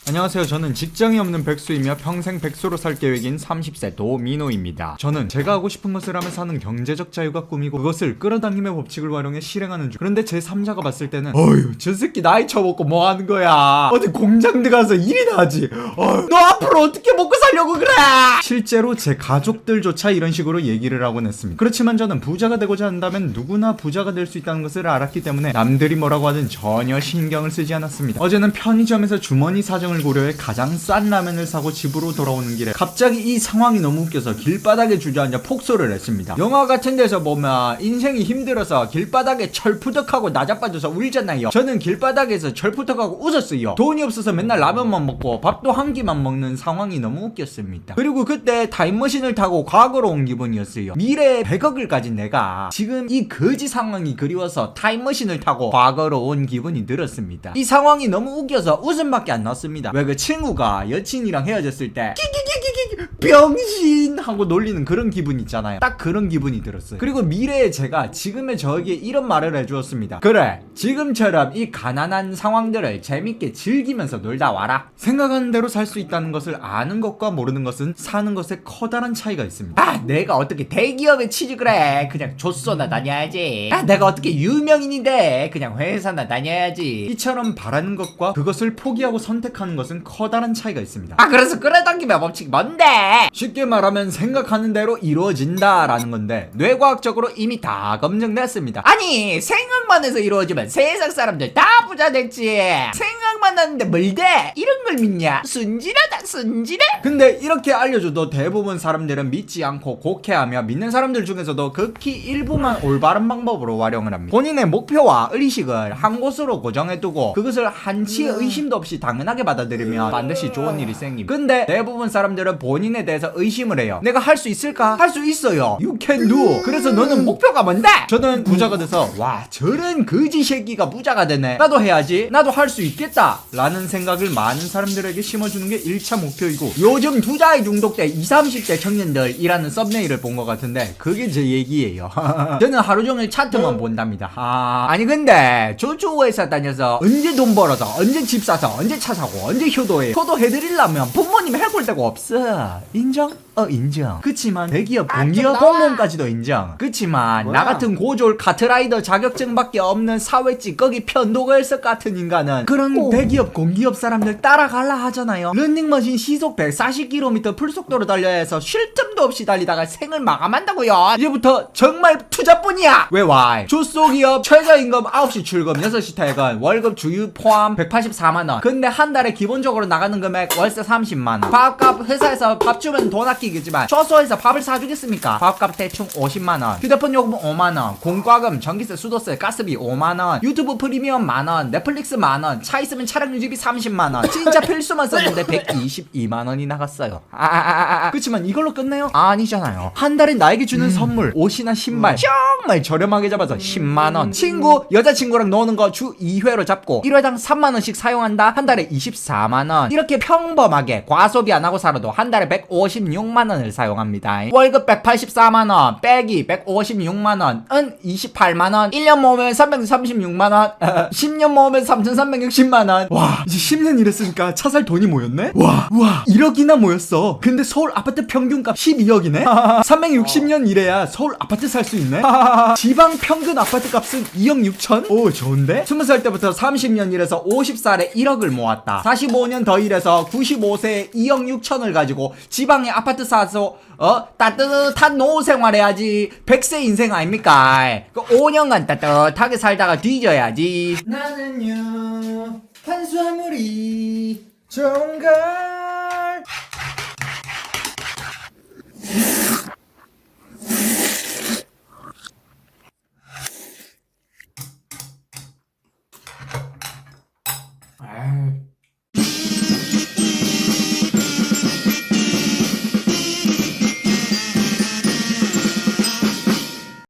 안녕하세요. 저는 직장이 없는 백수이며 평생 백수로 살 계획인 30세 도민호입니다. 저는 제가 하고 싶은 것을 하며 사는 경제적 자유가 꿈이고 그것을 끌어당김의 법칙을 활용해 실행하는 중. 그런데 제 3자가 봤을 때는 어휴 저 새끼 나이 처먹고 뭐 하는 거야. 어디 공장 들어가서 일이나 하지. 너 앞으로 어떻게 먹고 살려고 그래. 실제로 제 가족들조차 이런 식으로 얘기를 하곤 했습니다. 그렇지만 저는 부자가 되고자 한다면 누구나 부자가 될 수 있다는 것을 알았기 때문에 남들이 뭐라고 하든 전혀 신경을 쓰지 않았습니다. 어제는 편의점에서 주머니 사정을 고려해 가장 싼 라면을 사고 집으로 돌아오는 길에 갑자기 이 상황이 너무 웃겨서 길바닥에 주저앉아 폭소를 했습니다. 영화 같은 데서 보면 인생이 힘들어서 길바닥에 철푸덕하고 나자빠져서 울잖아요. 저는 길바닥에서 철푸덕하고 웃었어요. 돈이 없어서 맨날 라면만 먹고 밥도 한 끼만 먹는 상황이 너무 웃겼습니다. 그리고 그때 타임머신을 타고 과거로 온 기분이었어요. 미래에 100억을 가진 내가 지금 이 거지 상황이 그리워서 타임머신을 타고 과거로 온 기분이 들었습니다. 이 상황이 너무 웃겨서 웃음밖에 안 났습니다. 왜 그 친구가 여친이랑 헤어졌을 때 병신 하고 놀리는 그런 기분 있잖아요. 딱 그런 기분이 들었어요. 그리고 미래의 제가 지금의 저에게 이런 말을 해주었습니다. 그래, 지금처럼 이 가난한 상황들을 재밌게 즐기면서 놀다 와라. 생각하는 대로 살 수 있다는 것을 아는 것과 모르는 것은 사는 것에 커다란 차이가 있습니다. 아, 내가 어떻게 대기업에 취직을 해. 그냥 조소나 다녀야지. 아, 내가 어떻게 유명인인데 그냥 회사나 다녀야지. 이처럼 바라는 것과 그것을 포기하고 선택하는 것은 커다란 차이가 있습니다. 아, 그래서 끌어당김의 법칙 뭔데? 쉽게 말하면 생각하는 대로 이루어진다라는 건데 뇌과학적으로 이미 다 검증됐습니다. 아니, 생각만 해서 이루어지면 세상 사람들 다 부자 됐지. 생각만 하는데 뭘 돼? 이런 걸 믿냐? 순진하다 순진해? 근데 이렇게 알려줘도 대부분 사람들은 믿지 않고 곡해하며 믿는 사람들 중에서도 극히 일부만 올바른 방법으로 활용을 합니다. 본인의 목표와 의식을 한 곳으로 고정해두고 그것을 한치의 의심도 없이 당연하게 받아들이면 반드시 좋은 일이 생깁니다. 근데 대부분 사람들은 본인에 대해서 의심을 해요. 내가 할 수 있을까? 할 수 있어요. You can do. 그래서 너는 목표가 뭔데? 저는 부자가 돼서 와 저런 거지 새끼가 부자가 되네. 나도 해야지. 나도 할 수 있겠다 라는 생각을 많은 사람들에게 심어주는 게 1차 목표이고 요즘 투자에 중독돼 20, 30대 청년들이라는 썸네일을 본 것 같은데 그게 제 얘기예요. 저는 하루 종일 차트만 본답니다. 아니 근데 저주회사 다녀서 언제 돈 벌어서 언제 집 사서 언제 차 사고 언제 효도해. 효도해드리려면 부모님 해볼 데가 없어. 인정? 인정. 그치만 대기업 공기업 공무원까지도 인정. 그치만 나 같은 고졸 카트라이더 자격증밖에 없는 사회 찌꺼기 편도걸석 같은 인간은 그런 대기업 공기업 사람들 따라갈라 하잖아요. 런닝머신 시속 140km 풀속도로 달려야 해서 쉴 틈도 없이 달리다가 생을 마감한다고요. 이제부터 정말 투자뿐이야. 왜 와이? 조소기업 최저임금 9시 출금 6시 퇴근 월급 주유 포함 184만원. 근데 한 달에 기본적으로 나가는 금액 월세 30만원. 밥값 회사에서 밥 주면 돈 아끼겠지만 초소에서 밥을 사주겠습니까? 밥값 대충 50만원. 휴대폰 요금 5만원. 공과금 전기세 수도세 가스비 5만원. 유튜브 프리미엄 만원. 넷플릭스 만원. 차 있으면 차량 유지비 30만원. 진짜 필수만 썼는데 122만원이 나갔어요. 그치만 이걸로 끝내요? 아니잖아요. 한 달에 나에게 주는 선물 옷이나 신발 정말 저렴하게 잡아서 10만원. 친구 여자친구랑 노는 거 주 2회로 잡고 1회당 3만원씩 사용한다. 한 달에 24만원. 이렇게 평범하게 과소비 안 하고 살아도 한 달에 156만원을 사용합니다. 월급 184만원 빼기 156만원은 28만원. 1년 모으면 336만원 10년 모으면 3360만원. 와 이제 10년 일했으니까 차 살 돈이 모였네? 와 1억이나 모였어. 근데 서울 아파트 평균값 12억이네? 360년 일해야 서울 아파트 살 수 있네? 지방 평균 아파트 값은 2억 6천? 오 좋은데? 20살 때부터 30년 일해서 50살에 1억을 모았다. 45년 더 일해서 95세에 2억 6천을 가지고 지방에 아파트 사서 따뜻한 노후 생활해야지. 100세 인생 아닙니까? 그 5년간 따뜻하게 살다가 뒤져야지. 나는요 탄수화물이 좋은가